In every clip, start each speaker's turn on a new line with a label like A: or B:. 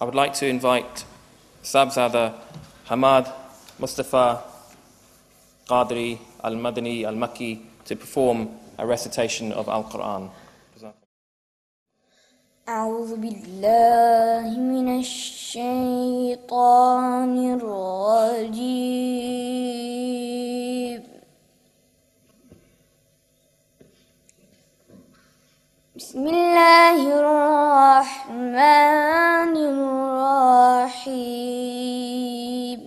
A: I would like to invite Sabzada Hamad Mustafa Qadri Al-Madani Al-Makki to perform a recitation of Al-Quran.
B: أعوذ بالله من الشيطان الرجيم بسم الله الرحمن الرحيم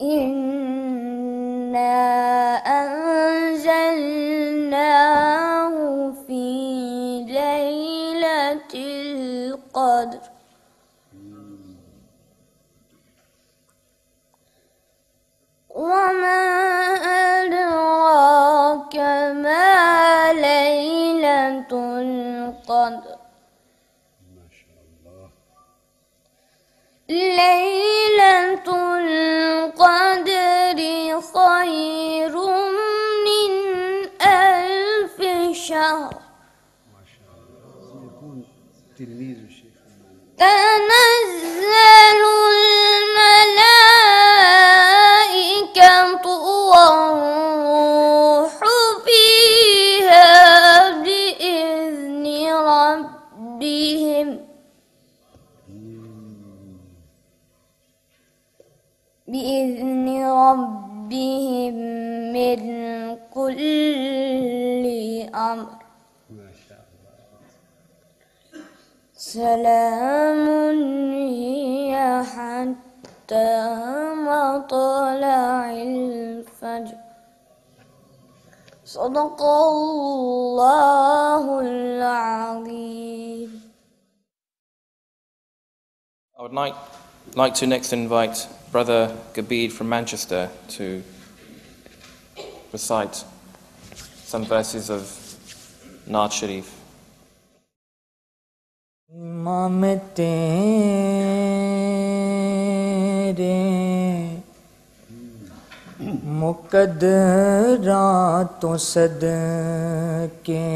B: إنا أنزلناه في ليلة القدر وما أدراك ما ليلة القدر ليلة القدر خير من 1000 شهر تنزل الملائكة والروح فيها بإذن ربهم من كل أمر سلام هي حتى مطلع الفجر صدق الله العظيم.
A: I would like to next invite Brother Gabid from Manchester to recite some verses of Naat Sharif.
C: इमाम तेरे मुकद्दरातों सदके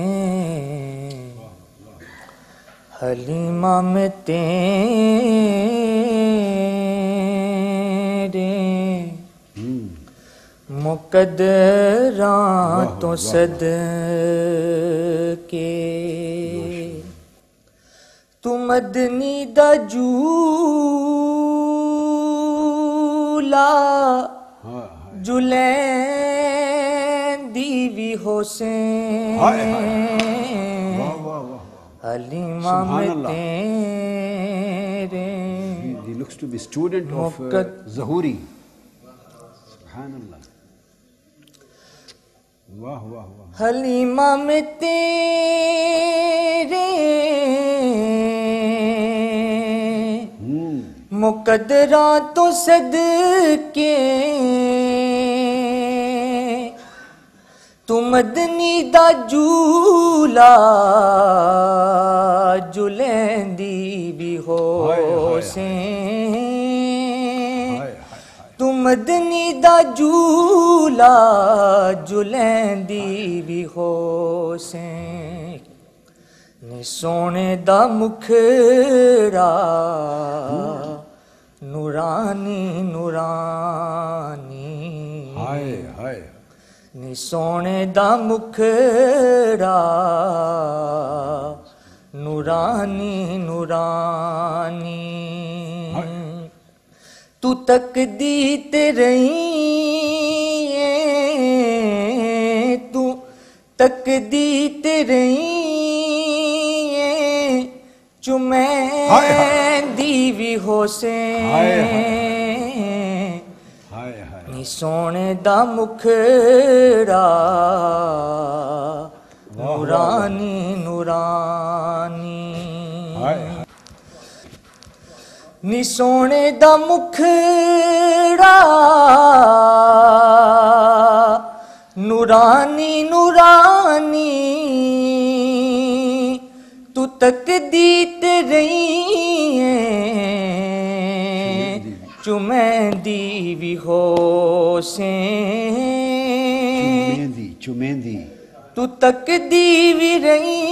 C: हलीमा में तेरे मुकद्दरातों सदके तू मदनी दा झूला जुलैंदी भी हुसैन हलीमा में तेरे.
D: He looks to be student of Zahuri. Subhanallah. वाह वाह वाह.
C: हलीमा में तेरे मुकद्दरातों सदके तू मदनी दा झूला जुलैंदी भी हुसैन तू मदनी दा झूला जुलैंदी भी हुसैन नी सोने दा मुखड़ा नूरानी नूरानी नी सोने दा मुखड़ा नूरानी नूरानी तू तकदी ते रही तू तकदी ते रही चुमैंदी भी हुसैन नी सोने दा मुखड़ा नूरानी नूरानी नी सोने दा मुखड़ा नूरानी नूरानी तू तकदी ते रही चुमैंदी भी हुसैन
D: चुमेंदी
C: तू तकदी भी रही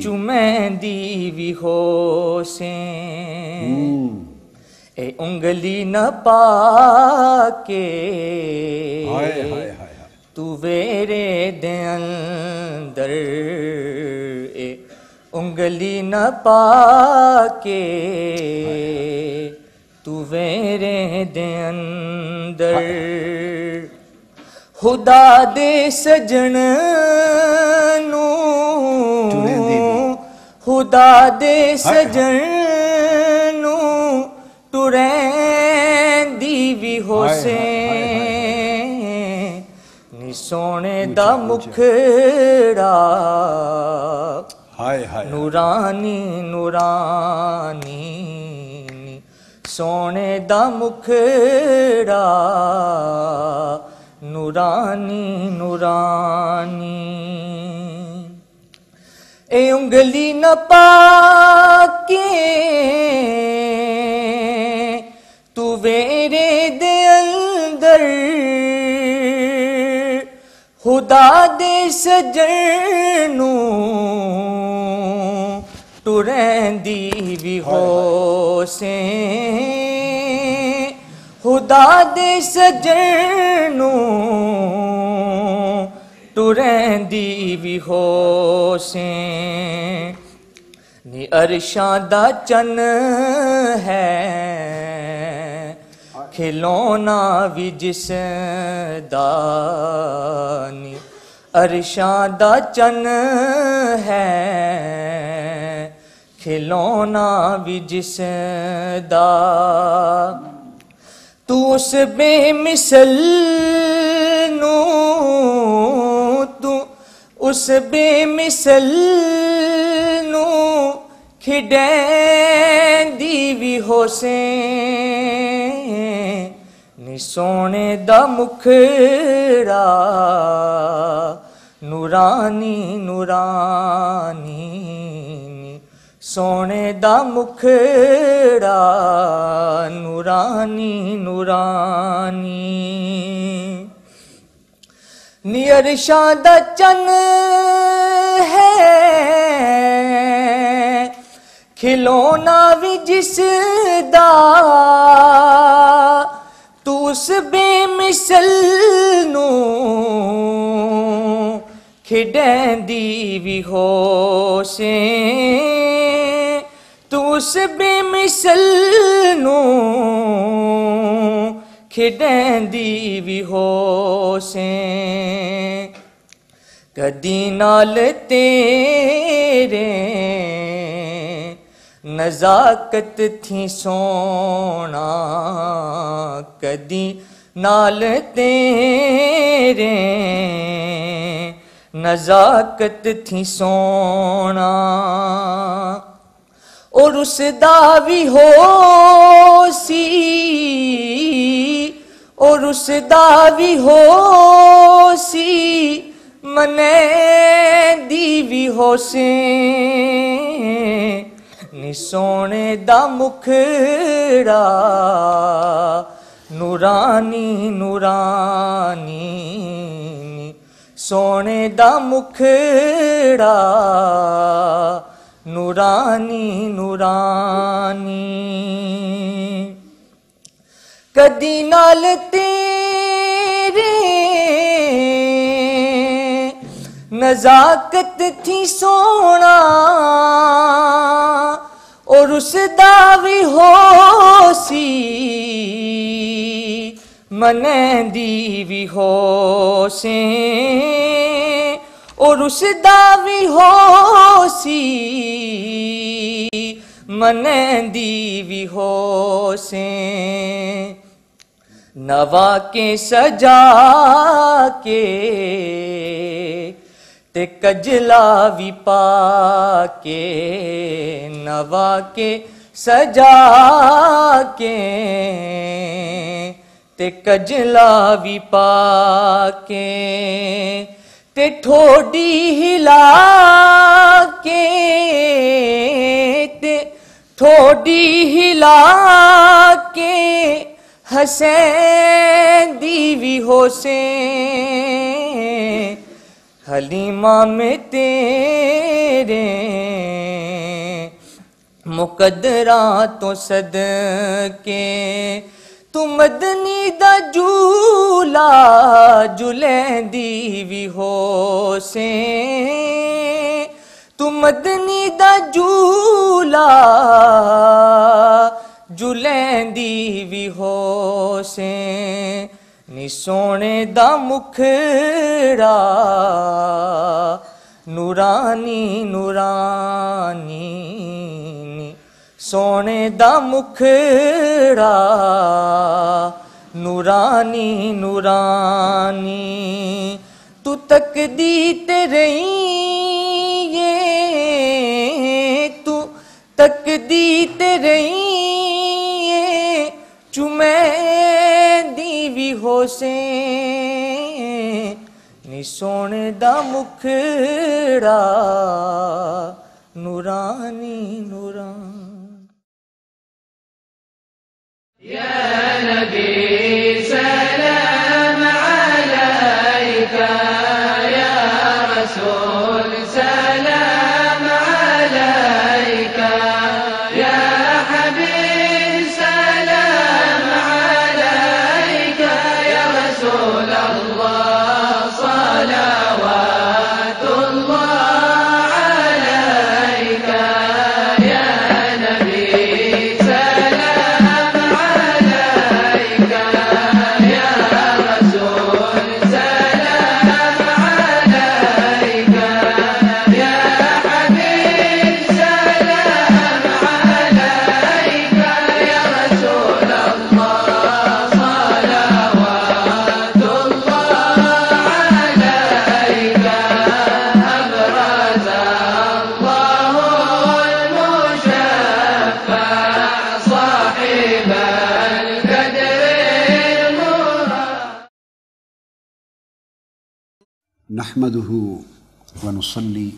C: चुमैंदी मेहंदी भी होसे ए उंगली न पाके
D: हाय हाय हाय हाय
C: तू वेरे दे अंदर ए उंगली न पाके तू वेरे दे अंदर खुदा दे सजन नू खुदा दे सजन नू टुरैंदी भी होसे नी सोने दा मुखड़ा
D: हाय हाय
C: नूरानी नूरानी सोने दा मुखड़ा नूरानी नूरानी ए उंगली न पाके तू वेरे दे अंदर खुदा दे सजनू टुरैंदी भी होसे खुदा दे सजनू टुरैंदी भी होसे नी अरशां दा चन है खिलौना भी जिस दानी अरशां दा चन है खिलौना भी जिस दा तू उस बेमिसल नू तू उस बेमिसल नू खिडैंदी भी होसे नी सोने दा मुखड़ा नूरानी नूरानी सोने दा मुखड़ा नूरानी नूरानी नी अरशां दा चन है खिलौना भी जिस दा तू उस बेमिसल नू खिडैंदी भी होसे तू उस बेमिसल नू खिडैंदी भी होसे कदी नाल तेरे नज़ाकत थी सोना कदी नाल तेरे नज़ाकत थी सोना और उसदा भी होसी और उसदा भी होसी मने दी भी होसे नी सोने दा मुखड़ा नूरानी नूरानी सोने दा मुखड़ा नूरानी नूरानी कदी नाल तेरे नज़ाकत थी सोना और उसदा भी होसी मनेंदी भी होसे और उसदा भी होसी मनेंदी भी होसे नवा के सजा के ते कजला भी पाके नवा के सजा के ते कजला भी पाके ते ठोडी हिला के ते ठोडी हिला के हसैंदी भी होसे हलीमा में तेरे मुकद्दरा तो सदके तू मदनी दा झूला झुलैंदी भी हो से तू मदनी दा झूला झुलैंदी भी हो से नी सोने दा मुखड़ा नूरानी नूरानी नी सोने दा मुखड़ा नूरानी नूरानी तू तकदी ते रही तू तकदी ते रही चुमैंदी भी हो से नी सोने दा मुखड़ा नूरानी नूरानी या नबी सलाम अलैका या रसूल सलाम अलैका या हबीब सलाम अलैका या रसूल अल्लाह सलावतुल्लाह अलैका या नबी सलाम अलैका या रसूल सलाम अलैका या हबीब सलाम अलैका या रसूल अल्लाह सलावतुल्लाह अलैका अबरज़ अल्लाह المشفع صاحب القدر المراد
D: نحمده ونصلي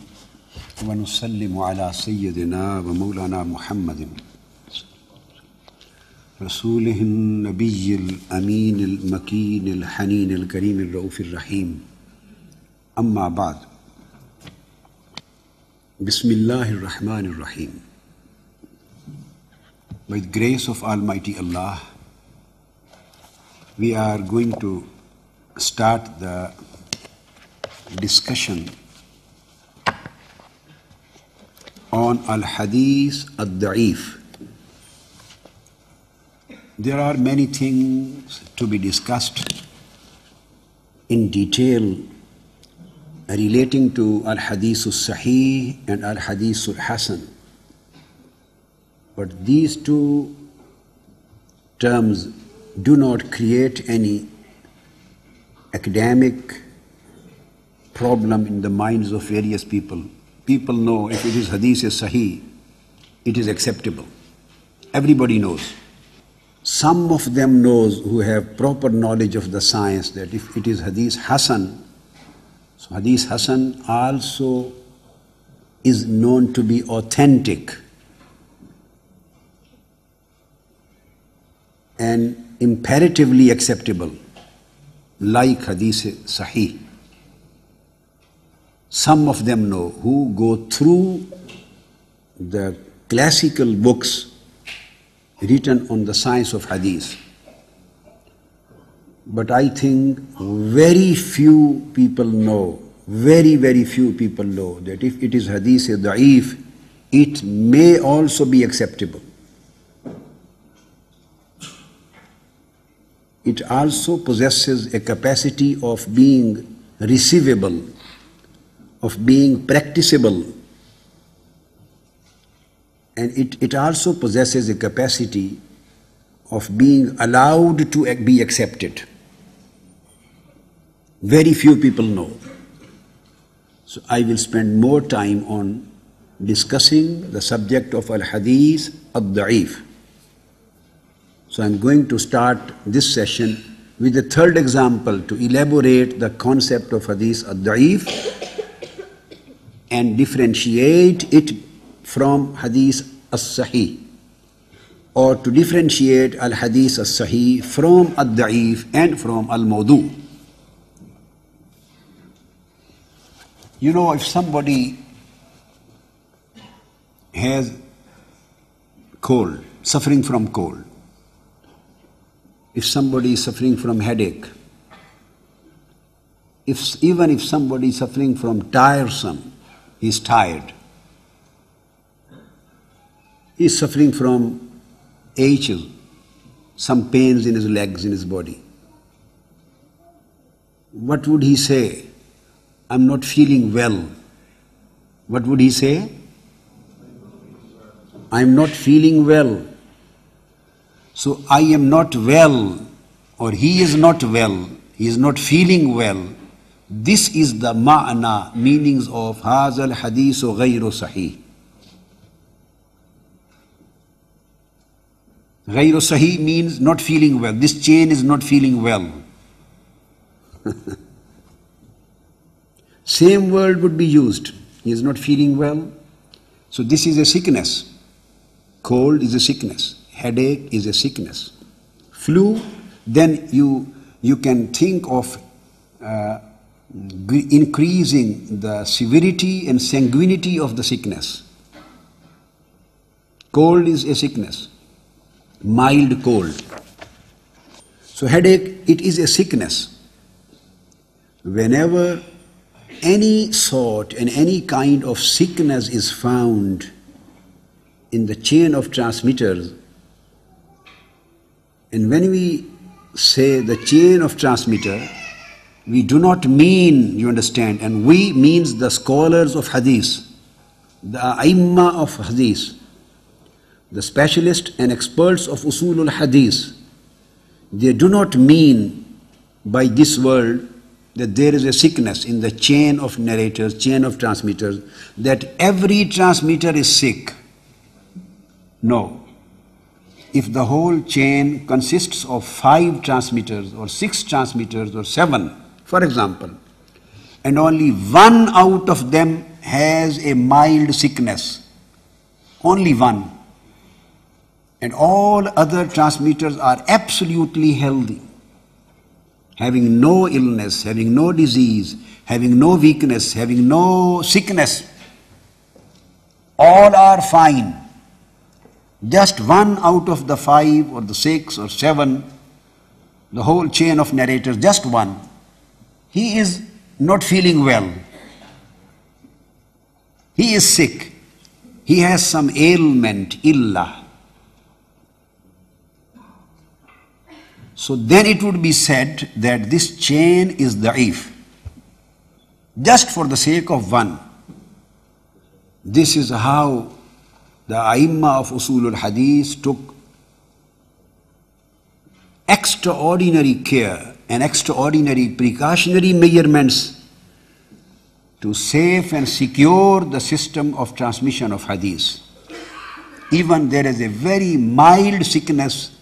D: ونسلم على سيدنا ومولانا محمد رسوله النبي الأمين المكين الحنين الكريم الرؤوف الرحيم أما بعد بسم الله الرحمن الرحيم. By the grace of Almighty Allah, we are going to start the discussion on Al-Hadith Ad-Da'if. There are many things to be discussed in detail relating to Al-Hadith Al-Sahih and Al-Hadith Al-Hasan. But these two terms do not create any academic problem in the minds of various people. People know if it is Hadith Sahih, it is acceptable. Everybody knows. Some of them knows who have proper knowledge of the science that if it is Hadith Hasan, so Hadith Hasan also is known to be authentic and imperatively acceptable, like Hadith Sahih. Some of them know who go through the classical books written on the science of Hadith. But I think very few people know, very few people know that if it is Hadith Da'if, it may also be acceptable. It also possesses a capacity of being receivable, of being practicable, and it also possesses a capacity of being allowed to be accepted. Very few people know. So I will spend more time on discussing the subject of Al-Hadith Ad-Da'if. So I'm going to start this session with the third example to elaborate the concept of Hadith Ad-Da'if and differentiate it from Hadith As-Sahih, or to differentiate Al-Hadith As-Sahih from Ad-Da'if and from Al-Mawdu. You know, if somebody has cold, suffering from cold, if somebody is suffering from headache, even if somebody is suffering from tiresome, he is tired, he is suffering from aches, some pains in his legs, in his body, what would he say? I'm not feeling well. What would he say? I'm not feeling well. So I am not well, or he is not well, he is not feeling well. This is the ma'na, meanings of Hazal Hadithu Ghayru Sahih. Ghayru Sahih means not feeling well. This chain is not feeling well. Same word would be used. He is not feeling well. So this is a sickness. Cold is a sickness. Headache is a sickness. Flu, then you can think of increasing the severity and sanguinity of the sickness. Cold is a sickness. Mild cold. So headache, it is a sickness. Whenever any sort and any kind of sickness is found in the chain of transmitters, and when we say the chain of transmitter, we do not mean, you understand, and we means the scholars of hadith, the a'imma of hadith, the specialists and experts of usulul hadith. They do not mean by this word that there is a sickness in the chain of narrators, chain of transmitters, that every transmitter is sick. No. If the whole chain consists of 5 transmitters or 6 transmitters or 7, for example, and only one out of them has a mild sickness, only one, and all other transmitters are absolutely healthy, having no illness, having no disease, having no weakness, having no sickness, all are fine. Just one out of the 5 or the 6 or 7, the whole chain of narrators, just one, he is not feeling well. He is sick. He has some ailment, illah. So then it would be said that this chain is da'if, just for the sake of one. This is how the A'imma of Usulul Hadith took extraordinary care and extraordinary precautionary measurements to save and secure the system of transmission of Hadith. Even there is a very mild sickness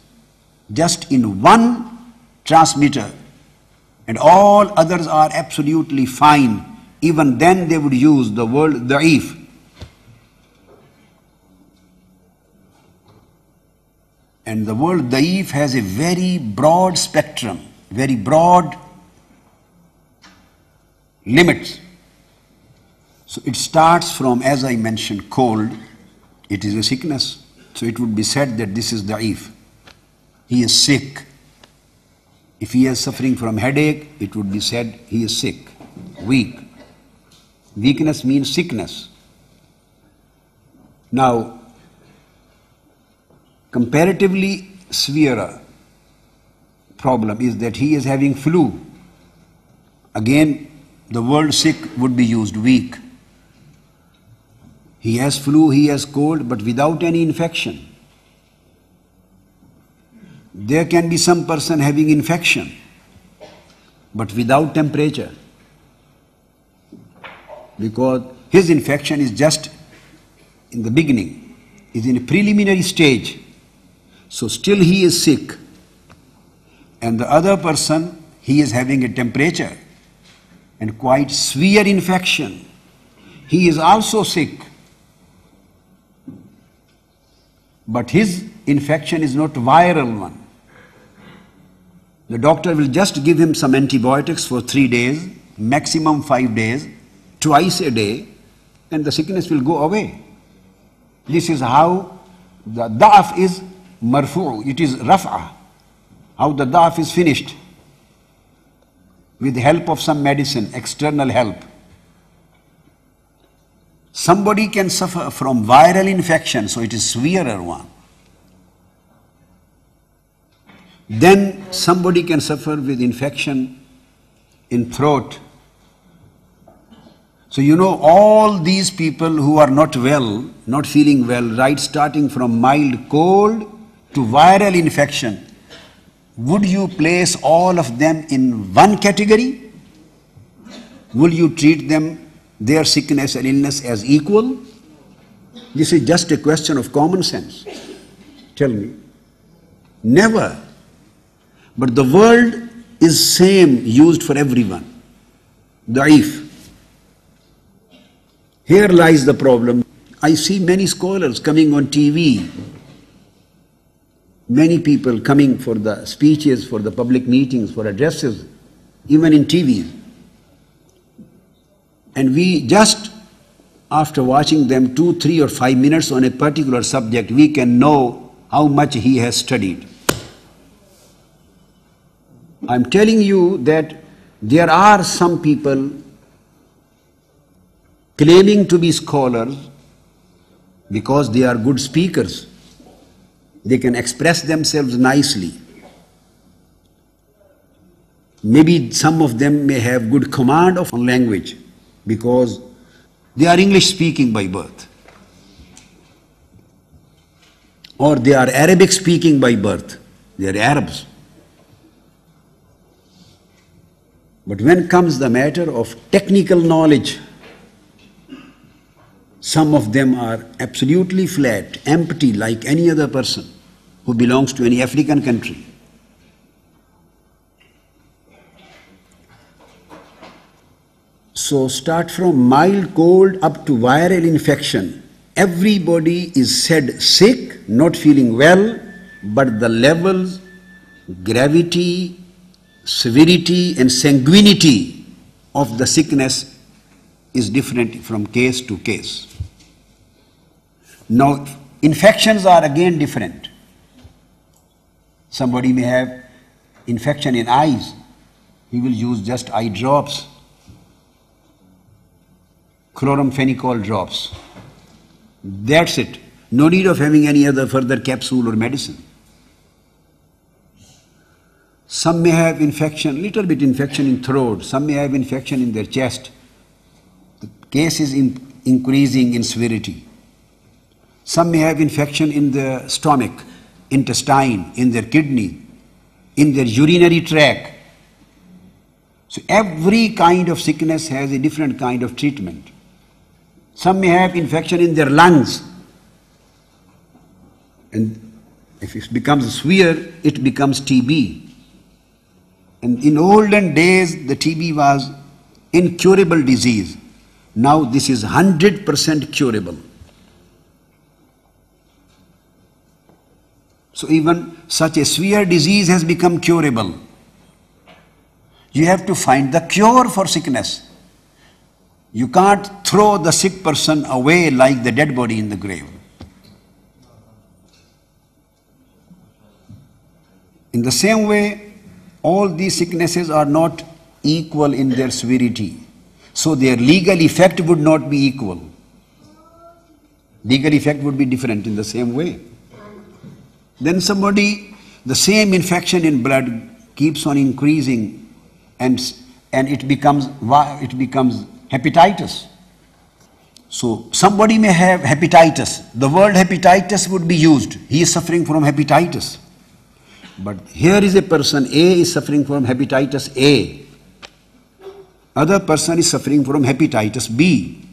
D: just in one transmitter, and all others are absolutely fine. Even then they would use the word da'if. And the word da'if has a very broad spectrum, very broad limits. So it starts from, as I mentioned, cold. It is a sickness. So it would be said that this is da'if. He is sick. If he is suffering from headache, it would be said he is sick, weak. Weakness means sickness. Now, comparatively severer problem is that he is having flu. Again, the word sick would be used, weak. He has flu, he has cold, but without any infection. There can be some person having infection, but without temperature, because his infection is just in the beginning, is in a preliminary stage. So still he is sick. And the other person, he is having a temperature and quite severe infection. He is also sick. But his infection is not viral one. The doctor will just give him some antibiotics for 3 days, maximum 5 days, twice a day, and the sickness will go away. This is how the da'af is marfu', it is raf'a. How the da'af is finished. With the help of some medicine, external help. Somebody can suffer from viral infection, so it is severer one. Then somebody can suffer with infection in throat. So you know all these people who are not well, not feeling well, right, starting from mild cold to viral infection, would you place all of them in one category? Will you treat them, their sickness and illness as equal? This is just a question of common sense. Tell me. Never. But the word is same used for everyone. Da'if. Here lies the problem. I see many scholars coming on TV, many people coming for the speeches, for the public meetings, for addresses, even in TV. And we just, after watching them 2, 3 or 5 minutes on a particular subject, we can know how much he has studied. I'm telling you that there are some people claiming to be scholars because they are good speakers. They can express themselves nicely. Maybe some of them may have good command of language because they are English speaking by birth. Or they are Arabic speaking by birth. They are Arabs. But when comes the matter of technical knowledge, some of them are absolutely flat, empty like any other person who belongs to any African country. So start from mild cold up to viral infection. Everybody is said sick, not feeling well, but the levels, gravity, severity and sanguinity of the sickness is different from case to case. Now, infections are again different. Somebody may have infection in eyes. He will use just eye drops, chloramphenicol drops. That's it. No need of having any other further capsule or medicine. Some may have infection, little bit infection in throat. Some may have infection in their chest. The case is increasing in severity. Some may have infection in the stomach, intestine, in their kidney, in their urinary tract. So every kind of sickness has a different kind of treatment. Some may have infection in their lungs. And if it becomes severe, it becomes TB. And in olden days, the TB was incurable disease. Now this is 100% curable. So even such a severe disease has become curable. You have to find the cure for sickness. You can't throw the sick person away like the dead body in the grave. In the same way, all these sicknesses are not equal in their severity. So their legal effect would not be equal. Legal effect would be different in the same way. Then somebody, the same infection in blood keeps on increasing and it becomes hepatitis. So somebody may have hepatitis. The word hepatitis would be used. He is suffering from hepatitis. But here is a person, A is suffering from hepatitis A. Other person is suffering from hepatitis B.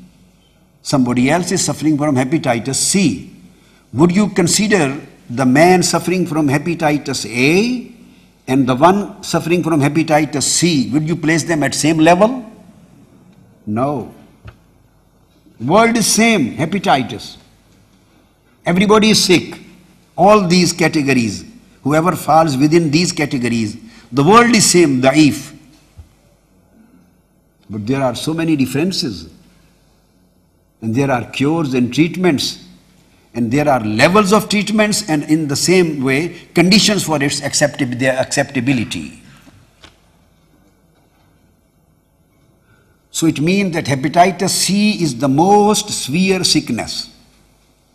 D: Somebody else is suffering from hepatitis C. Would you consider the man suffering from hepatitis A and the one suffering from hepatitis C, would you place them at same level? No. World is same, hepatitis. Everybody is sick. All these categories, whoever falls within these categories, the world is same, da'if. But there are so many differences. And there are cures and treatments, and there are levels of treatments, and in the same way, conditions for its acceptability. So it means that hepatitis C is the most severe sickness.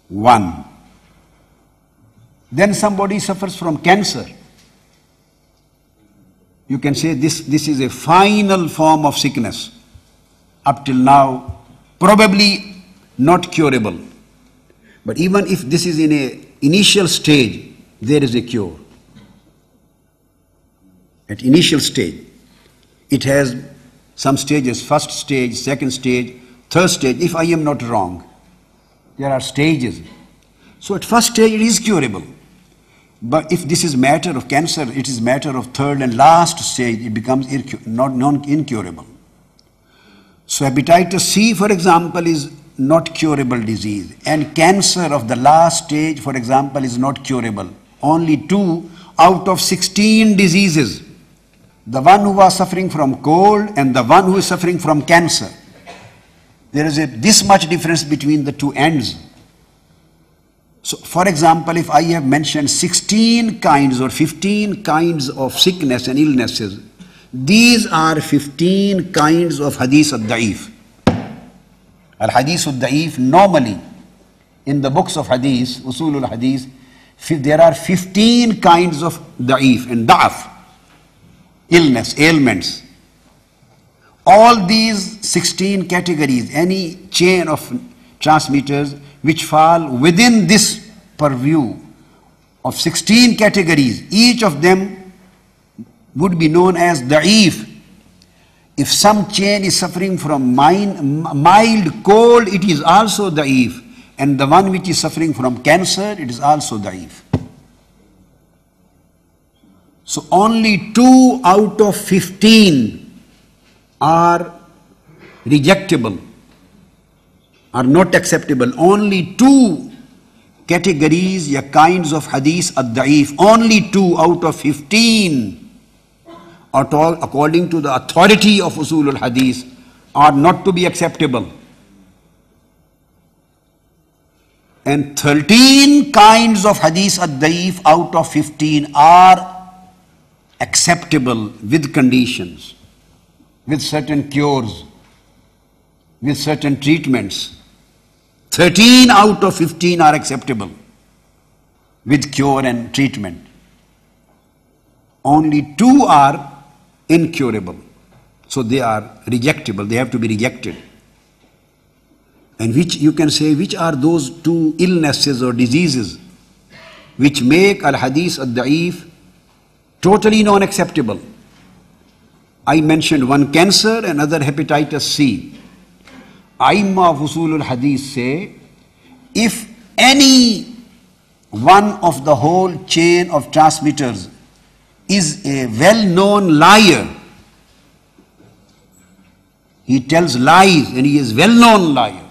D: One. Then somebody suffers from cancer. You can say this is a final form of sickness. Up till now, probably not curable. But even if this is in an initial stage, there is a cure. At initial stage, it has some stages: first stage, second stage, third stage, if I am not wrong. There are stages. So at first stage it is curable. But if this is matter of cancer, it is matter of third and last stage, it becomes incurable. So hepatitis C, for example, is not curable disease. And cancer of the last stage, for example, is not curable. Only 2 out of 16 diseases. The one who was suffering from cold and the one who is suffering from cancer. There is this much difference between the two ends. So, for example, if I have mentioned 16 kinds or 15 kinds of sickness and illnesses, these are 15 kinds of hadith al-da'if. Al-hadith al-da'if, normally in the books of hadith, usul al-hadith, there are 15 kinds of da'if and da'af, illness, ailments. All these 16 categories, any chain of transmitters which fall within this purview of 16 categories, each of them would be known as da'if. If some chain is suffering from mild cold, it is also da'if. And the one which is suffering from cancer, it is also da'if. So only 2 out of 15 are rejectable, are not acceptable. Only 2 categories or kinds of hadith ad-da'if, only 2 out of 15, according to the authority of usul al-hadith, are not to be acceptable. And 13 kinds of hadith ad-da'if out of 15 are acceptable with conditions, with certain cures, with certain treatments. 13 out of 15 are acceptable with cure and treatment. Only 2 are incurable. So they are rejectable, they have to be rejected. And which you can say, which are those 2 illnesses or diseases which make al-hadith ad-da'if totally non-acceptable? I mentioned one cancer, another hepatitis C. Aimma of usul al-hadith say, if any one of the whole chain of transmitters is a well-known liar, he tells lies and he is well-known liar,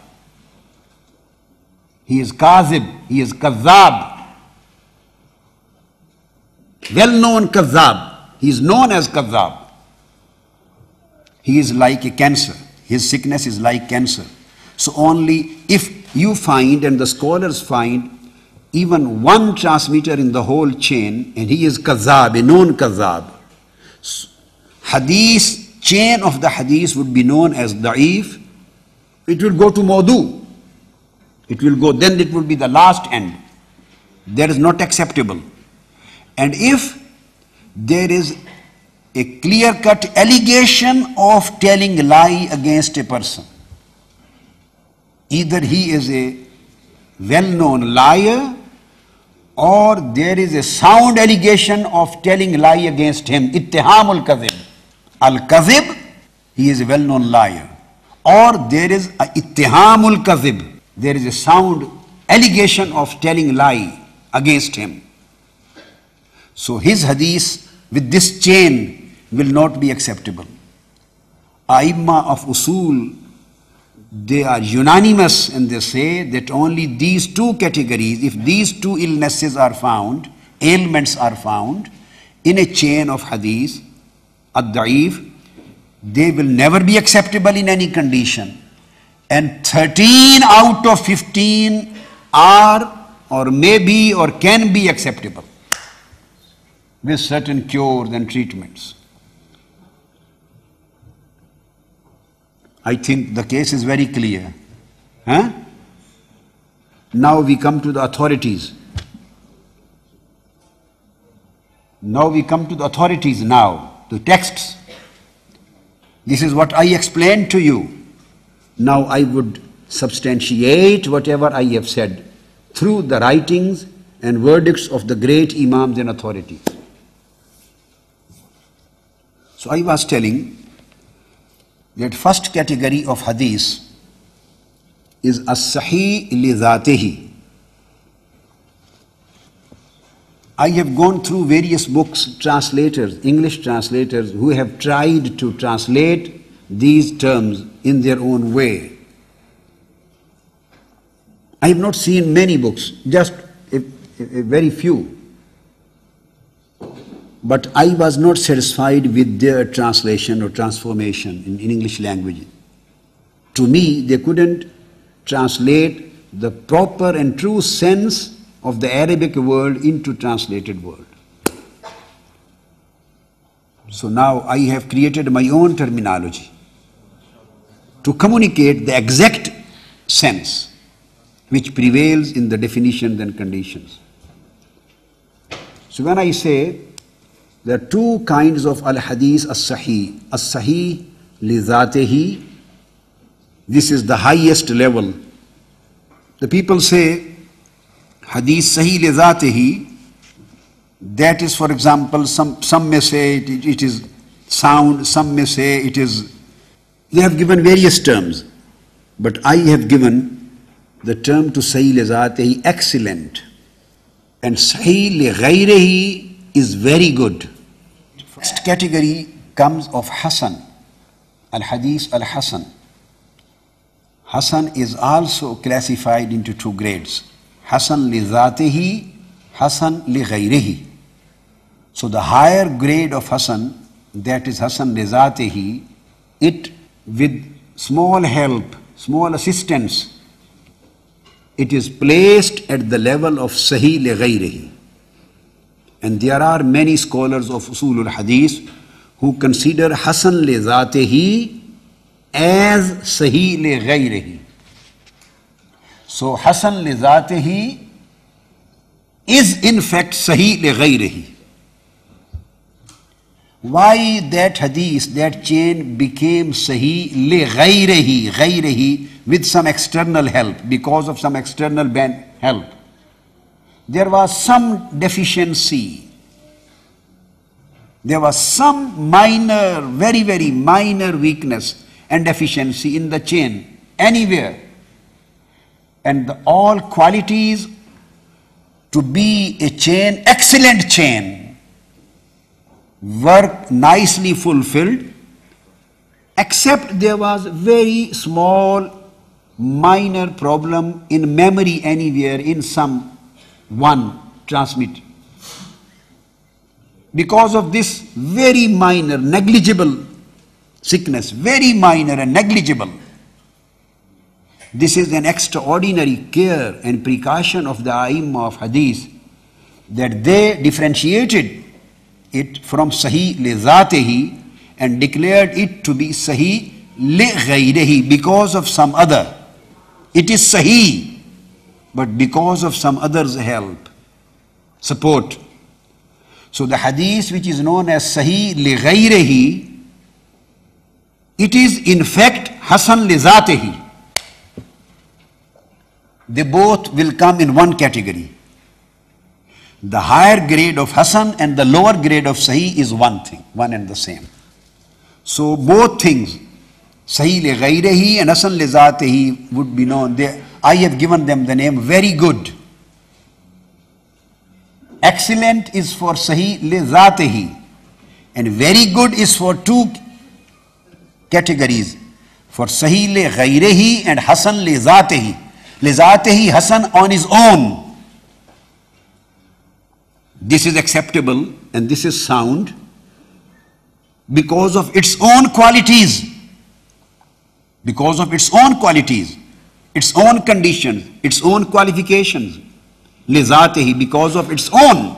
D: he is kazib, he is kazzab, well-known kazzab, he is known as kazzab. He is like a cancer. His sickness is like cancer. So only if you find, and the scholars find, even one transmitter in the whole chain, and he is kazzab, a known kazzab, hadith, chain of the hadith would be known as da'if. It will go to mawdu. It will go, then it will be the last end. That is not acceptable. And if there is a clear-cut allegation of telling a lie against a person, either he is a well-known liar or there is a sound allegation of telling a lie against him, ittihamul kadhib. Al-kadhib, he is a well-known liar. Or there is a ittihamul kadhib, there is a sound allegation of telling a lie against him. So his hadith with this chain will not be acceptable. Aimma of usul, they are unanimous and they say that only these 2 categories, if these 2 illnesses are found, ailments are found in a chain of hadith, ad-da'if, they will never be acceptable in any condition. And 13 out of 15 are or may be or can be acceptable with certain cures and treatments. I think the case is very clear. Huh? Now we come to the authorities. The texts. This is what I explained to you. Now I would substantiate whatever I have said through the writings and verdicts of the great imams and authorities. So I was telling that first category of hadith is as-sahih li dhatihi. I have gone through various books, translators, English translators, who have tried to translate these terms in their own way. I have not seen many books, just a very few. But I was not satisfied with their translation or transformation in English language. To me, they couldn't translate the proper and true sense of the Arabic word into translated word. So now I have created my own terminology to communicate the exact sense which prevails in the definitions and conditions. So when I say there are two kinds of al-hadith as-sahih. As-sahih li dhatihi, this is the highest level. The people say hadith sahih li dhatihi, that is, for example, some may say it is sound, some may say it is, they have given various terms, but I have given the term to sahih li dhatihi excellent, and sahih li ghayrihi is very good. First category comes of Hasan, al-hadith al-Hasan. Hasan is also classified into two grades, Hasan li dhatihi, Hasan li ghayrihi. So the higher grade of Hasan, that is Hasan li dhatihi, it with small help, small assistance, it is placed at the level of Sahih li ghayrihi. And there are many scholars of Usul al-Hadith who consider Hasan li dhatihi as Sahih li ghayrihi. So Hasan li dhatihi is in fact Sahih li ghayrihi. Why that hadith, that chain became Sahih li ghayrihi, with some external help, because of some external help? There was some deficiency. There was some minor, very, very minor weakness and deficiency in the chain, anywhere. And all qualities to be a chain, excellent chain, were nicely fulfilled, except there was very small, minor problem in memory anywhere in some one transmit. Because of this very minor, negligible sickness, very minor and negligible, this is an extraordinary care and precaution of the A'immah of Hadith, that they differentiated it from Sahih li dhatihi and declared it to be Sahih li ghayrihi, because of some other. It is Sahih, but because of some other's help, support. So the hadith which is known as Sahih li ghayrihi, it is in fact Hasan li dhatihi. They both will come in one category. The higher grade of Hasan and the lower grade of Sahih is one thing, one and the same. So both things, Sahih li ghayrihi and Hasan li dhatihi, would be known. I have given them the name very good. Excellent is for Sahih li dhatihi, and very good is for two categories, for Sahih li ghayrihi and Hasan li dhatihi. Li dhatihi, Hasan on his own. This is acceptable and this is sound because of its own qualities. because of its own qualities, its own conditions, its own qualifications. لِذَاتِهِ, because of its own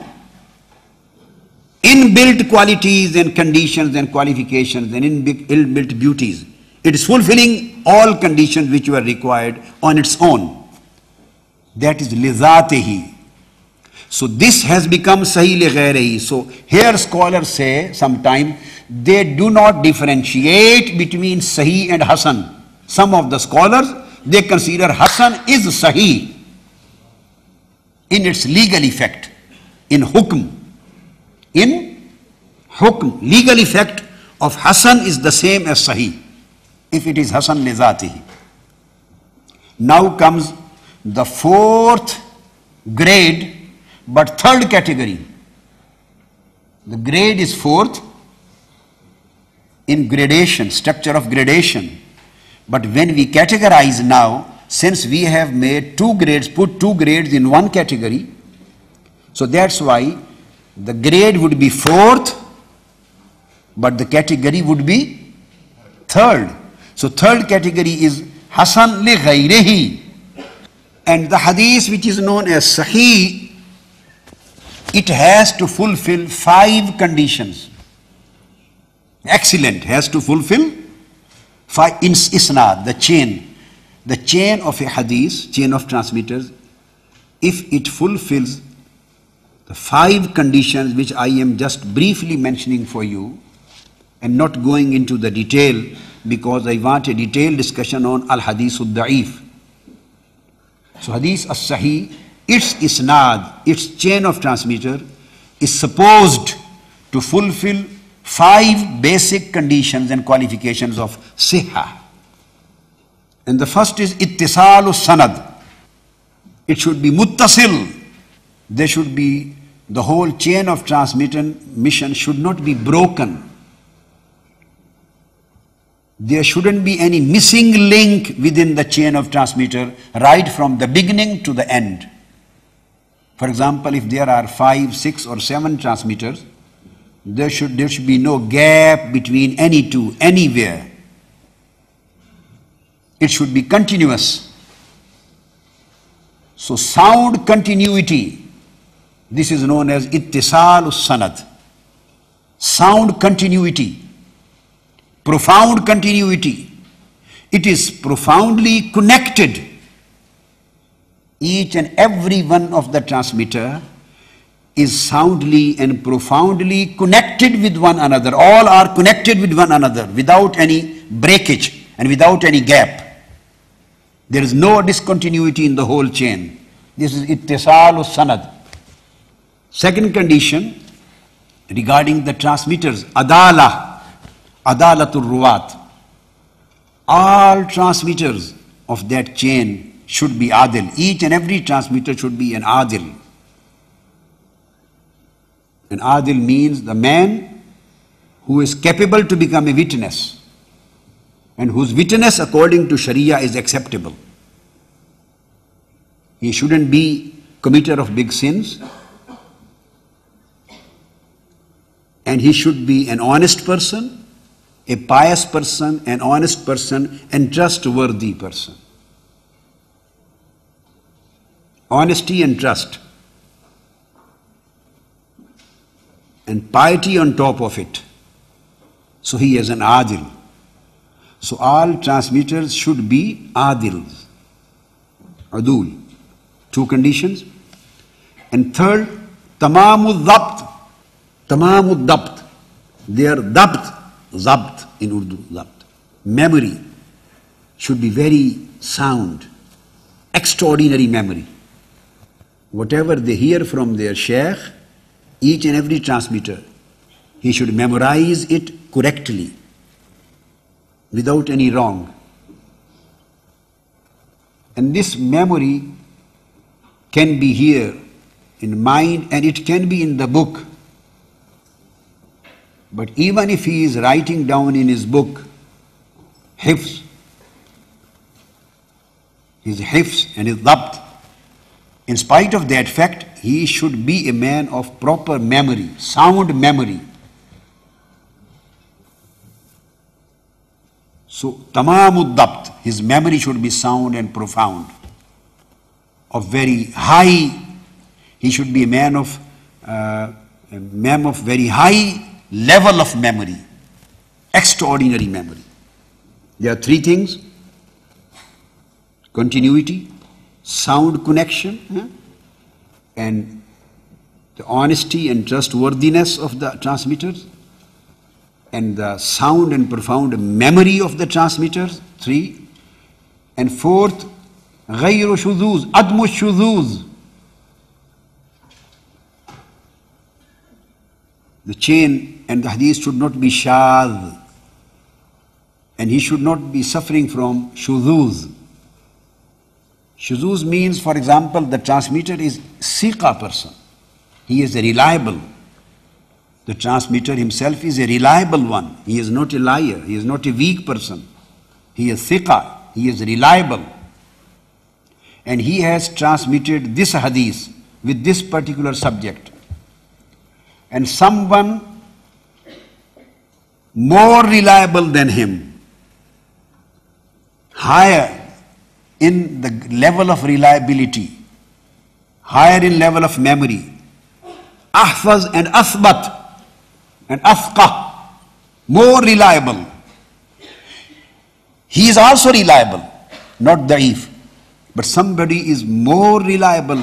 D: inbuilt qualities and conditions and qualifications and inbuilt beauties. It is fulfilling all conditions which were required on its own. That is لِذَاتِهِ. So this has become Sahih li-ghayrihi. So here scholars say sometimes they do not differentiate between Sahih and Hasan. Some of the scholars, they consider Hasan is Sahih in its legal effect, in hukm. In hukm, legal effect of Hasan is the same as Sahih, if it is Hasan li-zatihi. Now comes the fourth grade, but third category. The grade is fourth in gradation, structure of gradation. But when we categorize now, since we have made two grades, put two grades in one category, so that's why the grade would be fourth, but the category would be third. So third category is Hasan li ghayrihi. And the hadith which is known as Sahih, it has to fulfill 5 conditions. Excellent, has to fulfill 5 isnad, the chain of a hadith, chain of transmitters. If it fulfills the 5 conditions which I am just briefly mentioning for you and not going into the detail, because I want a detailed discussion on al-hadith al-da'if. So hadith as-sahih, its isnad, its chain of transmitter is supposed to fulfill 5 basic conditions and qualifications of sihha. And the first is ittisalu sanad. It should be muttasil. There should be, the whole chain of transmission should not be broken. There shouldn't be any missing link within the chain of transmitter right from the beginning to the end. For example, if there are 5, 6 or 7 transmitters, there should be no gap between any two, anywhere. It should be continuous. So sound continuity, this is known as ittisal sanad. Sound continuity, profound continuity. It is profoundly connected. Each and every one of the transmitter is soundly and profoundly connected with one another. All are connected with one another without any breakage and without any gap. There is no discontinuity in the whole chain. This is ittisal sanad. Second condition regarding the transmitters, adalatul ruwat. All transmitters of that chain should be adil. Each and every transmitter should be an adil. An adil means the man who is capable to become a witness and whose witness according to Sharia is acceptable. He shouldn't be committer of big sins, and he should be an honest person, a pious person, an honest person, and trustworthy person. Honesty and trust, and piety on top of it. So he is an adil. So all transmitters should be adils, adul. 2 conditions. And third, tamamud dabt. Tamamud dabt. Their dabt, zabt in Urdu, zabt. Memory should be very sound, extraordinary memory. Whatever they hear from their sheikh, each and every transmitter, he should memorize it correctly, without any wrong. And this memory can be here in mind and it can be in the book. But even if he is writing down in his book, hifz, his hifz and his dabt, in spite of that fact, he should be a man of proper memory, sound memory. So, tamamud dabt, his memory should be sound and profound, of very high, he should be a man of very high level of memory, extraordinary memory. There are three things: continuity, sound connection, and the honesty and trustworthiness of the transmitters, and the sound and profound memory of the transmitters, 3. And 4th, غير شذوذ, عدم الشذوذ. The chain and the hadith should not be shadh, and he should not be suffering from shuduz. Shuduz means, for example, the transmitter is siqa person. He is a reliable. The transmitter himself is a reliable one. He is not a liar. He is not a weak person. He is thiqa. He is reliable. And he has transmitted this hadith with this particular subject. And someone more reliable than him, higher in the level of reliability, higher in level of memory, ahfaz and athbat and athqa, more reliable. He is also reliable, not da'if, but somebody is more reliable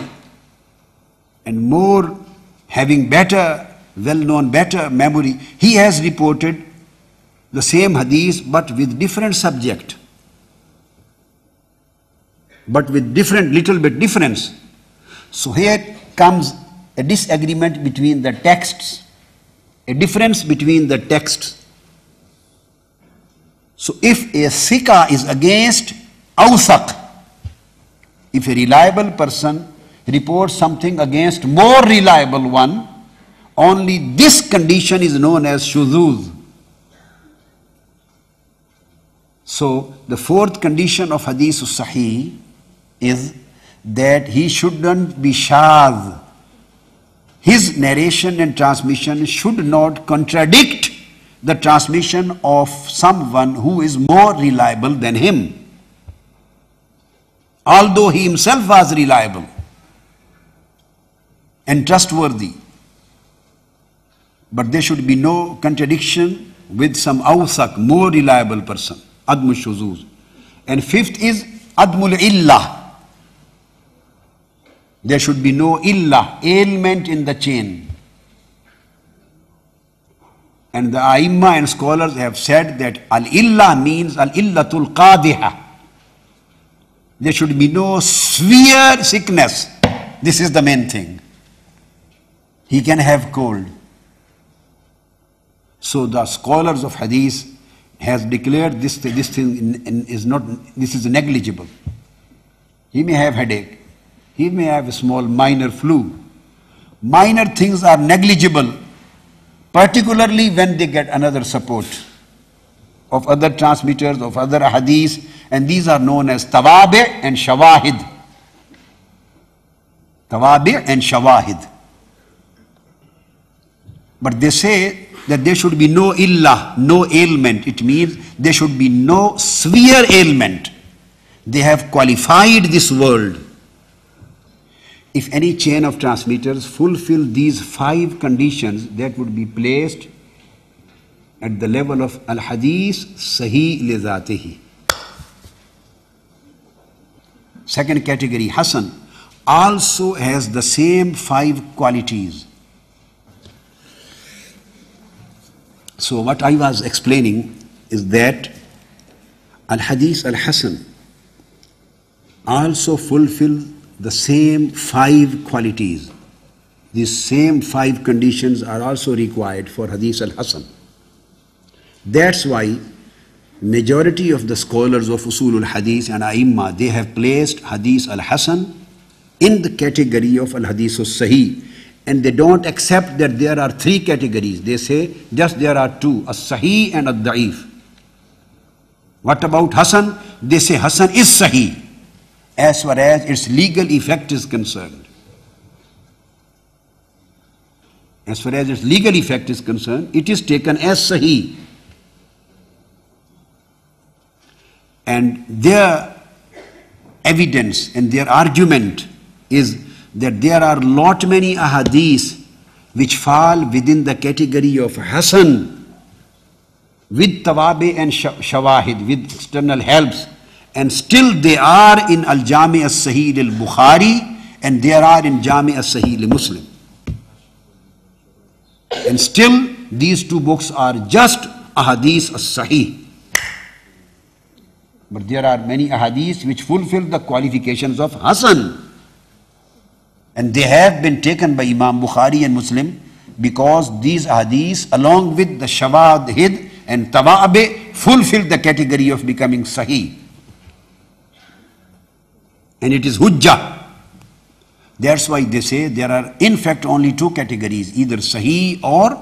D: and more having better, well-known, better memory. He has reported the same hadith but with different subject, but with different, little bit difference. So here comes a disagreement between the texts, a difference between the texts. So if a sikha is against awsaq, if a reliable person reports something against more reliable one, only this condition is known as shuzuz. So the 4th condition of hadith sahih is that he shouldn't be shadh. His narration and transmission should not contradict the transmission of someone who is more reliable than him, although he himself was reliable and trustworthy. But there should be no contradiction with some awsaq, more reliable person, admu shuzuz. And 5th is admul illah. There should be no illah, ailment in the chain. And the aimma and scholars have said that al-illah means al-illatul qadiha. There should be no severe sickness. This is the main thing. He can have cold. So the scholars of hadith has declared this thing is negligible. He may have headache. He may have a small minor flu. Minor things are negligible, particularly when they get another support of other transmitters, of other hadith, and these are known as tawabi' and shawahid. Tawabi' and shawahid. But they say that there should be no illah, no ailment. It means there should be no severe ailment. They have qualified this word. If any chain of transmitters fulfill these 5 conditions, that would be placed at the level of al-hadith sahih li dhatihi. Second category, Hasan, also has the same 5 qualities. So what I was explaining is that al-hadith al-Hasan also fulfill the same 5 qualities. These same 5 conditions are also required for hadith al-Hasan. That's why majority of the scholars of usul al-hadith and aimma, they have placed hadith al-Hasan in the category of al-hadith al-sahih, and they don't accept that there are 3 categories. They say just there are 2, as-sahih and ad-da'if. What about Hasan? They say Hasan is sahih as far as its legal effect is concerned. As far as its legal effect is concerned, it is taken as sahih. And their evidence and their argument is that there are lot many ahadith which fall within the category of Hasan with tawabi and shawahid, with external helps, and still they are in Al-Jami' As-Sahih Al-Bukhari and they are in Jami' As-Sahih Al-Muslim. And still these two books are just ahadith as-sahih. But there are many ahadith which fulfill the qualifications of Hasan. And they have been taken by Imam Bukhari and Muslim because these ahadith along with the shawahid and tawabi fulfill the category of becoming sahih. And it is hujjah. That's why they say there are in fact only two categories, either sahih or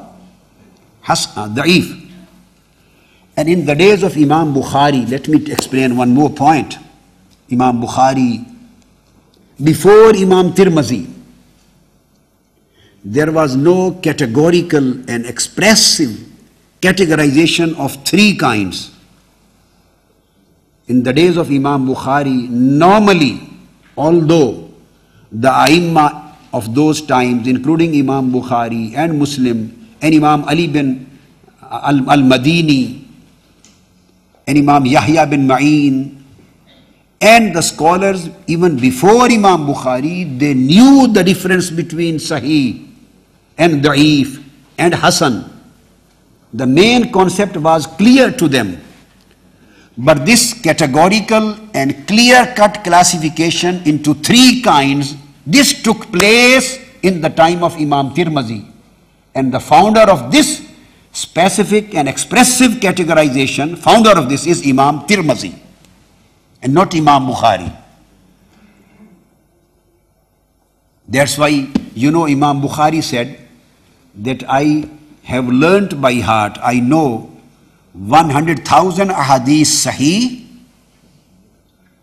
D: da'if. And in the days of Imam Bukhari, let me explain one more point. Imam Bukhari, before Imam Tirmizi, there was no categorical and expressive categorization of three kinds. In the days of Imam Bukhari, normally, although the Aimma of those times, including Imam Bukhari and Muslim and Imam Ali bin al-Madini and Imam Yahya bin Ma'in and the scholars even before Imam Bukhari, they knew the difference between Sahih and Da'if and Hasan. The main concept was clear to them. But this categorical and clear-cut classification into three kinds, this took place in the time of Imam Tirmizi. And the founder of this specific and expressive categorization, founder of this is Imam Tirmizi and not Imam Bukhari. That's why, you know, Imam Bukhari said that I have learnt by heart, I know 100,000 ahadith sahih,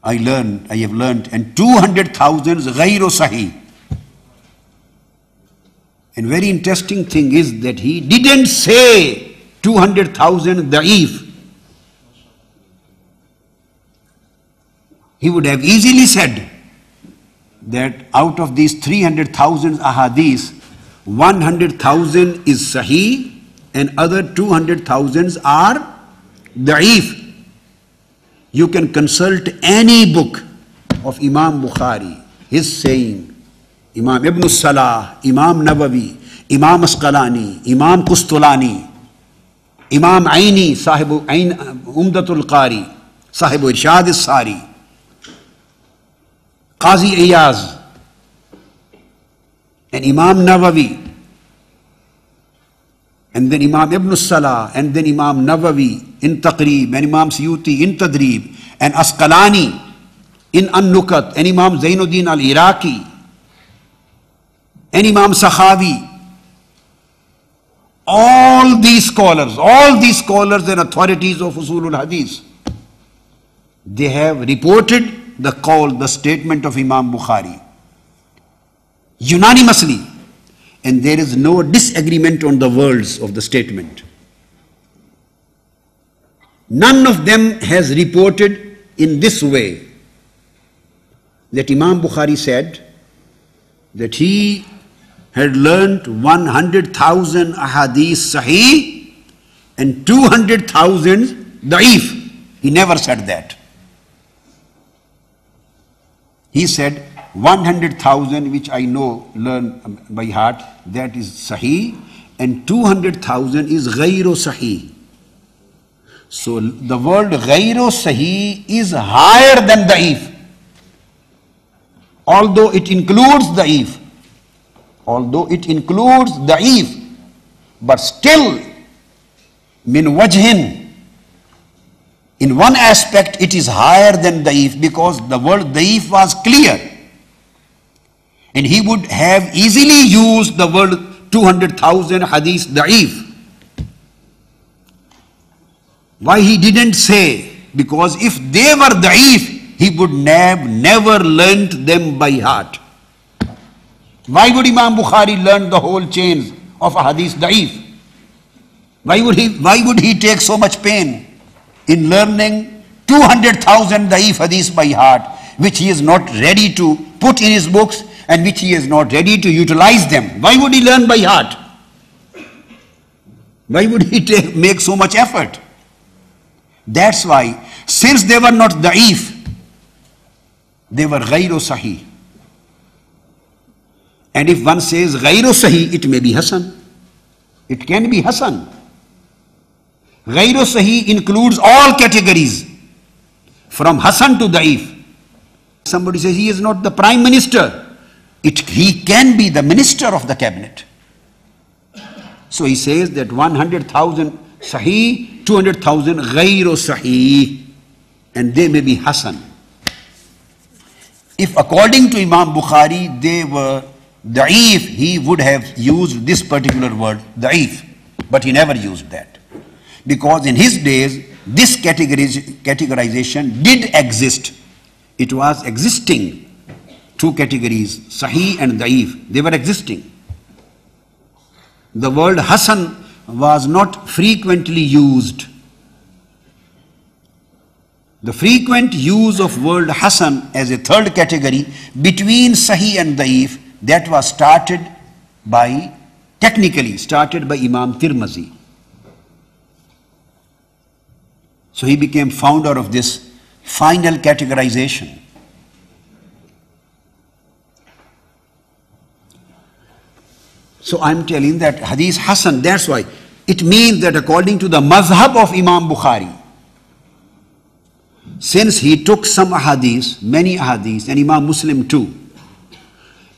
D: I have learnt, and 200,000 ghayru sahih. And very interesting thing is that he didn't say 200,000 da'if. He would have easily said that out of these 300,000 ahadith, 100,000 is sahih and other 200,000 are da'if. You can consult any book of Imam Bukhari, his saying, Imam Ibn Salah, Imam Nawawi, Imam Asqalani, Imam Qustulani, Imam Aini, Sahibu Umdatul Qari, Sahibu Irshad As-Sari, Qazi Iyaz, and Imam Nawawi, and then Imam Ibn Salah, and then Imam Nawawi in Taqrib, and Imam Suyuti in Tadrib, and Asqalani in An-Nukat, and Imam Zainuddin al-Iraqi, and Imam Sakhawi. All these scholars and authorities of Usulul Hadith, they have reported the statement of Imam Bukhari unanimously, and there is no disagreement on the words of the statement. None of them has reported in this way that Imam Bukhari said that he had learnt 100,000 ahadith sahih and 200,000 da'if. He never said that. He said 100,000 which I know, learn by heart, that is sahih, and 200,000 is ghayru sahih. So the word ghayru sahih is higher than da'if, although it includes da'if. But still, min wajhin, in one aspect it is higher than da'if because the word da'if was clear. And he would have easily used the word 200,000 hadith da'if. Why he didn't say? Because if they were da'if, he would never learnt them by heart. Why would Imam Bukhari learn the whole chains of hadith da'if? Why would he take so much pain in learning 200,000 da'if hadith by heart, which he is not ready to put in his books and which he is not ready to utilize them. Why would he learn by heart? Why would he make so much effort? That's why, since they were not da'if, they were ghayru sahih. And if one says ghayru sahih, it may be hasan. It can be hasan. Ghayru sahih includes all categories, from hasan to da'if. Somebody says he is not the prime minister. He can be the minister of the cabinet. So he says that 100,000 sahih, 200,000 ghayru sahih, and they may be hasan. If according to Imam Bukhari they were da'if, he would have used this particular word, da'if, but he never used that. Because in his days, this categorization did exist. It was existing. Two categories, sahih and da'if, they were existing. The word hasan was not frequently used. The frequent use of word hasan as a third category between sahih and da'if, that was technically started by Imam Tirmizi. So he became founder of this final categorization. So I'm telling that hadith hasan, that's why it means that according to the mazhab of Imam Bukhari, since he took some ahadith, many ahadith, and Imam Muslim too,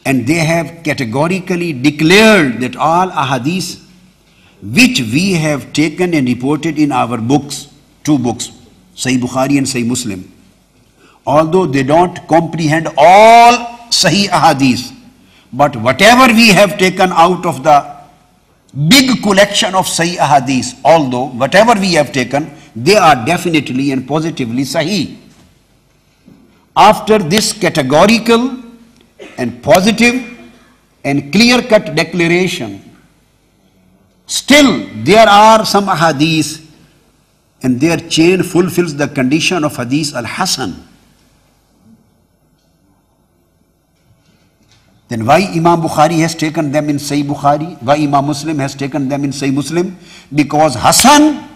D: and they have categorically declared that all ahadith which we have taken and reported in our books, two books, Sahih Bukhari and Sahih Muslim, although they don't comprehend all Sahih ahadith, but whatever we have taken out of the big collection of Sahih ahadith, although whatever we have taken, they are definitely and positively Sahih. After this categorical and positive and clear-cut declaration, still there are some ahadith and their chain fulfills the condition of hadith al-hasan. Then why Imam Bukhari has taken them in Sahih Bukhari? Why Imam Muslim has taken them in Sahih Muslim? Because hasan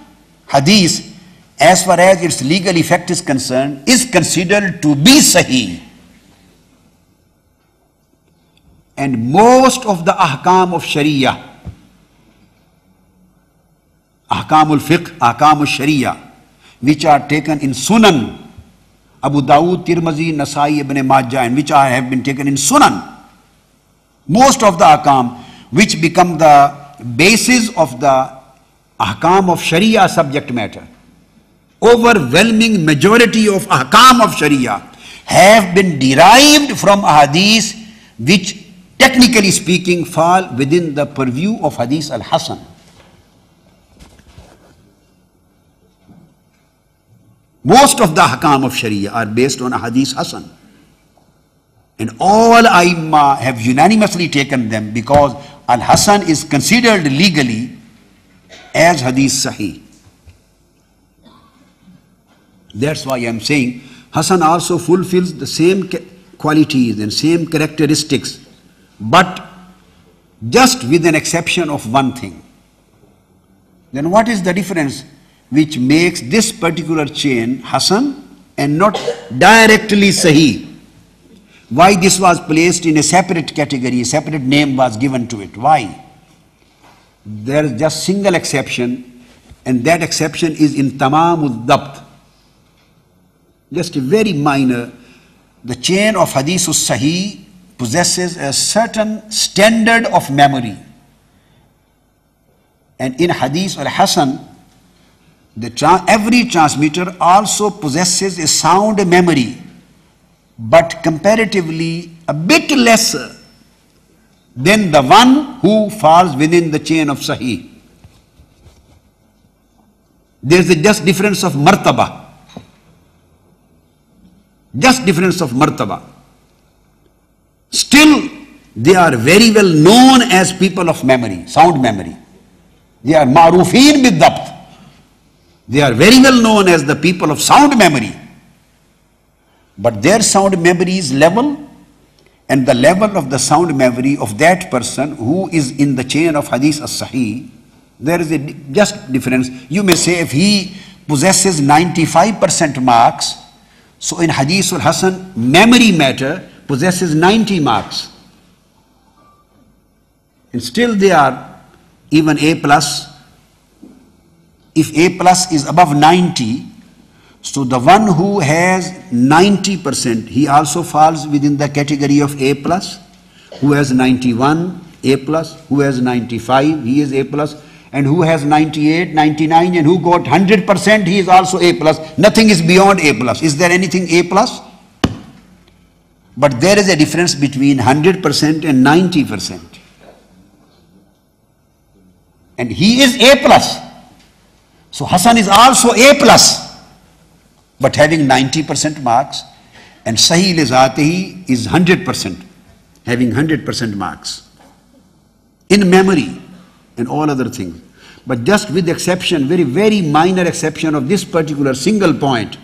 D: hadith, as far as its legal effect is concerned, is considered to be sahih. And most of the ahkam of Sharia, ahkam al-fiqh, ahkam al-Sharia, which are taken in Sunan, Abu Dawud, Tirmizi, Nasai, Ibn Majah, and which have been taken in Sunan, most of the ahkam which become the basis of the ahkam of Sharia subject matter, overwhelming majority of ahkam of Sharia have been derived from hadith which technically speaking fall within the purview of hadith al-hasan. Most of the ahkam of Sharia are based on hadith hasan. And all Aimma have unanimously taken them because al-hasan is considered legally as hadith sahih. That's why I'm saying hasan also fulfills the same qualities and same characteristics, but just with an exception of one thing. Then what is the difference which makes this particular chain hasan and not directly sahih? Why this was placed in a separate category, a separate name was given to it? Why? There is just single exception, and that exception is in tamamul dabt. Just a very minor. The chain of hadithus sahih possesses a certain standard of memory. And in hadith al-hasan, every transmitter also possesses a sound memory, but comparatively a bit lesser than the one who falls within the chain of sahih. There is a just difference of martaba. Just difference of martaba. Still, they are very well known as people of memory, sound memory. They are ma'rufeen bid-dabt. They are very well known as the people of sound memory. But their sound memory is level, and the level of the sound memory of that person who is in the chain of hadith as-sahih, there is a just difference. You may say if he possesses 95% marks, so in hadith al-hasan, memory matter possesses 90 marks. And still they are even A plus. If A plus is above 90, so the one who has 90%, he also falls within the category of A plus. Who has 91, A plus. Who has 95, he is A plus. And who has 98, 99, and who got 100%, he is also A plus. Nothing is beyond A plus. Is there anything A plus? But there is a difference between 100% and 90%. And he is A plus. So Hasan is also A plus, but having 90% marks, and Sahih li Zatihi is 100%, having 100% marks in memory and all other things. But just with the exception, very, very minor exception of this particular single point,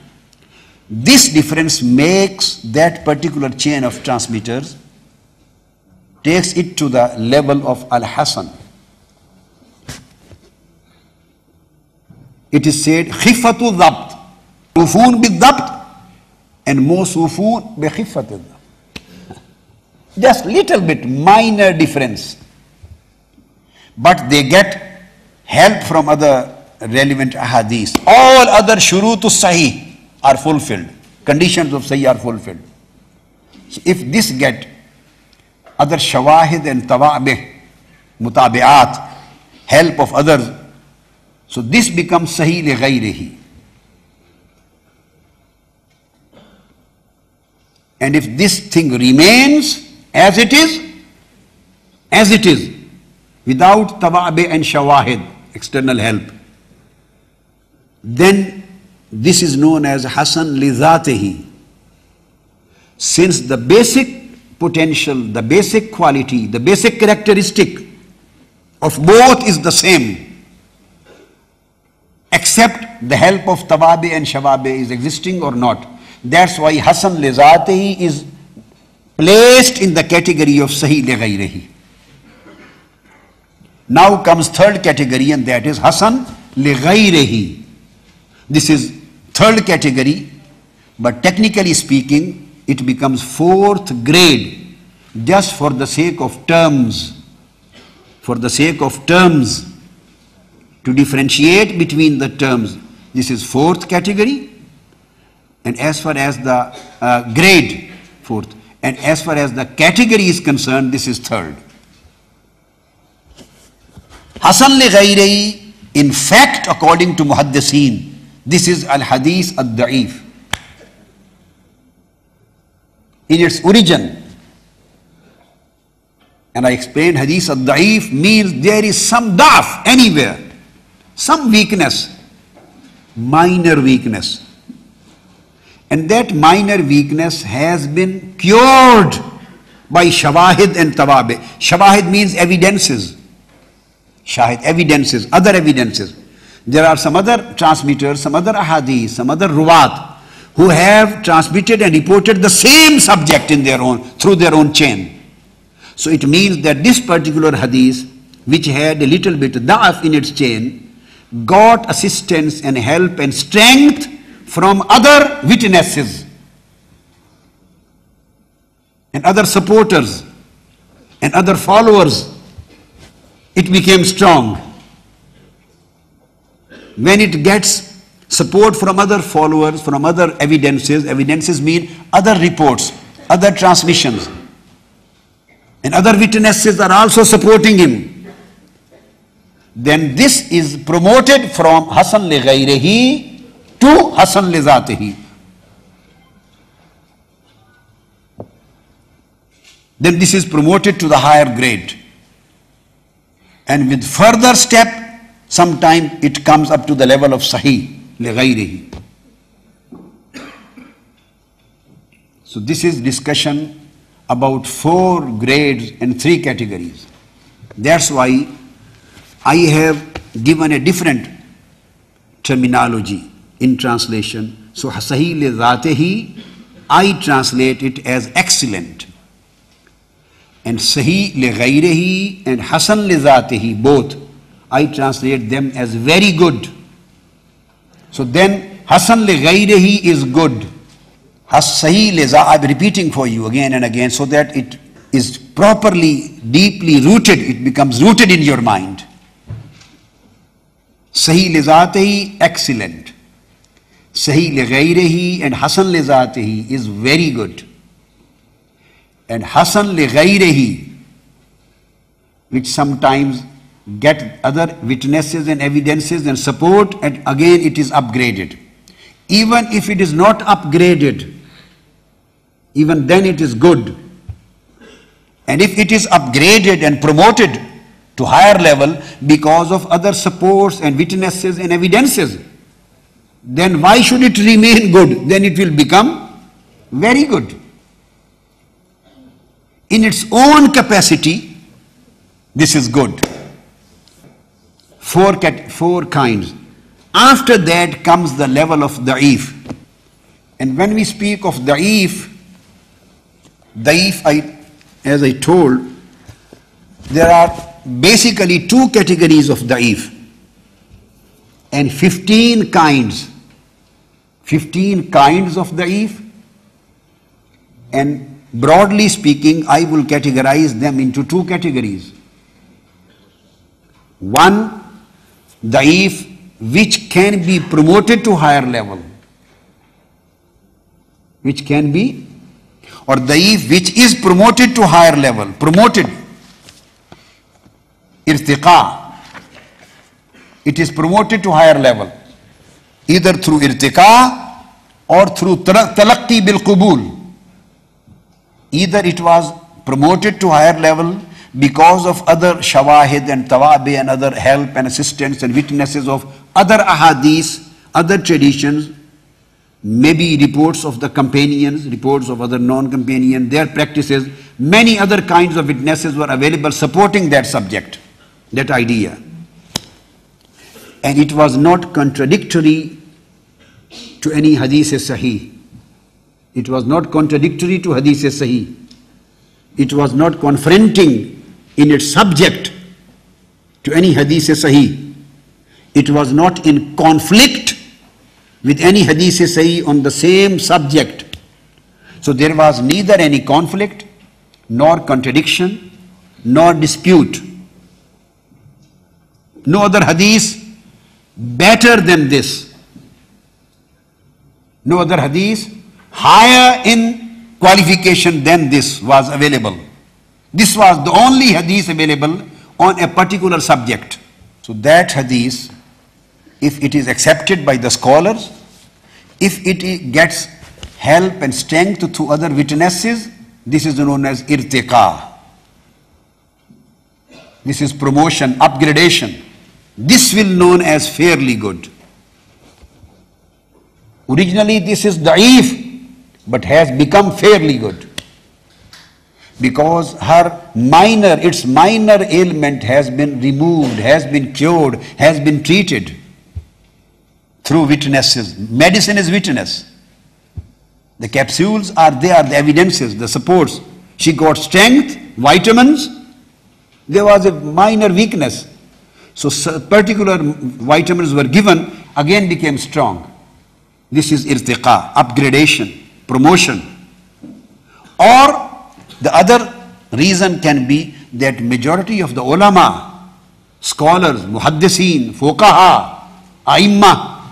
D: this difference makes that particular chain of transmitters, takes it to the level of Al-Hasan. It is said, khifatu dhabt, mawsufun bid-dhabt and mawsufun bi khifati dhabt. Just little bit minor difference. But they get help from other relevant ahadith. All other shurutu sahih are fulfilled. Conditions of sahih are fulfilled. So if this get other shawahid and tawabih, mutabi'at, help of others, so this becomes sahih li ghayrihi. And if this thing remains as it is, without tawabi and shawahid, external help, then this is known as Hasan li Zatihi. Since the basic potential, the basic quality, the basic characteristic of both is the same, except the help of tawabi and shawabi is existing or not. That's why Hasan li Zatihi is placed in the category of Sahih li Ghayrihi. Now comes third category, and that is Hasan li Ghayrihi. This is third category, but technically speaking, it becomes fourth grade, just for the sake of terms. For the sake of terms, to differentiate between the terms, this is fourth category, and as far as the grade, fourth, and as far as the category is concerned, this is third. Hasan li Ghayrihi, in fact, according to Muhaddiseen, this is al-Hadith al-Da'if. In its origin, and I explained Hadith al-Da'if means there is some da'af anywhere, some weakness, minor weakness. And that minor weakness has been cured by shawahid and tawabi. Shawahid means evidences. Shahid, evidences, other evidences. There are some other transmitters, some other ahadith, some other ruwat who have transmitted and reported the same subject in their own, through their own chain. So it means that this particular hadith, which had a little bit da'af in its chain, got assistance and help and strength from other witnesses and other supporters and other followers. It became strong. When it gets support from other followers, from other evidences, evidences mean other reports, other transmissions, and other witnesses are also supporting him, then this is promoted from Hasan li Ghayrihi to Hasan li Zatihi. Then this is promoted to the higher grade. And with further step, sometime it comes up to the level of Sahih li Ghayrihi. So this is discussion about 4 grades and 3 categories. That's why I have given a different terminology in translation. So Sahih li Zatihi, I translate it as excellent. And Sahih li Ghayrihi and Hasan li Zatihi, both, I translate them as very good. So then Hasan li Ghayrihi is good. Sahih li Zatihi, I'm repeating for you again and again so that it is properly, deeply rooted, it becomes rooted in your mind. Sahih li Zatihi, excellent. Sahih li Ghayrihi and Hasan li Zatihi is very good. And Hasan li Ghayrihi, which sometimes get other witnesses and evidences and support, and again it is upgraded. Even if it is not upgraded, even then it is good. And if it is upgraded and promoted to higher level because of other supports and witnesses and evidences, then why should it remain good? Then it will become very good. In its own capacity, this is good. Four kinds. After that comes the level of da'if. And when we speak of da'if, as I told, there are basically two categories of da'if and 15 kinds. 15 kinds of da'if, and broadly speaking, I will categorize them into two categories. One, da'if which can be promoted to higher level, which can be, or da'if which is promoted to higher level, promoted, irtiqa, it is promoted to higher level, either through irtiqa or through talaqqi bil qubul. Either it was promoted to higher level because of other shawahid and tawabi and other help and assistance and witnesses of other ahadith, other traditions, maybe reports of the companions, reports of other non-companions, their practices, many other kinds of witnesses were available supporting that subject, that idea. And it was not contradictory to any hadith sahih. It was not contradictory to hadith sahih. It was not confronting in its subject to any hadith sahih. It was not in conflict with any hadith sahih on the same subject. So there was neither any conflict, nor contradiction, nor dispute. No other hadith better than this. No other hadith higher in qualification than this was available. This was the only hadith available on a particular subject. So that hadith, if it is accepted by the scholars, if it gets help and strength through other witnesses, this is known as irtiqa. This is promotion, upgradation. This will known as fairly good. Originally this is da'if, but has become fairly good. Because its minor ailment has been removed, has been cured, has been treated through witnesses. Medicine is witness. The capsules are there, the evidences, the supports. She got strength, vitamins. There was a minor weakness. So particular vitamins were given, again became strong. This is irtiqa, upgradation, promotion. Or the other reason can be that majority of the ulama, scholars, muhaddiseen, fuqaha, aimma,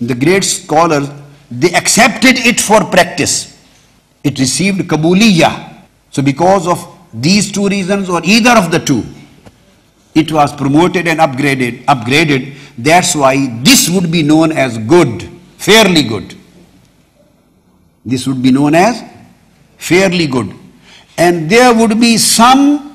D: the great scholars, they accepted it for practice. It received kabuliyah. So because of these two reasons or either of the two, it was promoted and upgraded. That's why this would be known as good, fairly good. This would be known as fairly good. And there would be some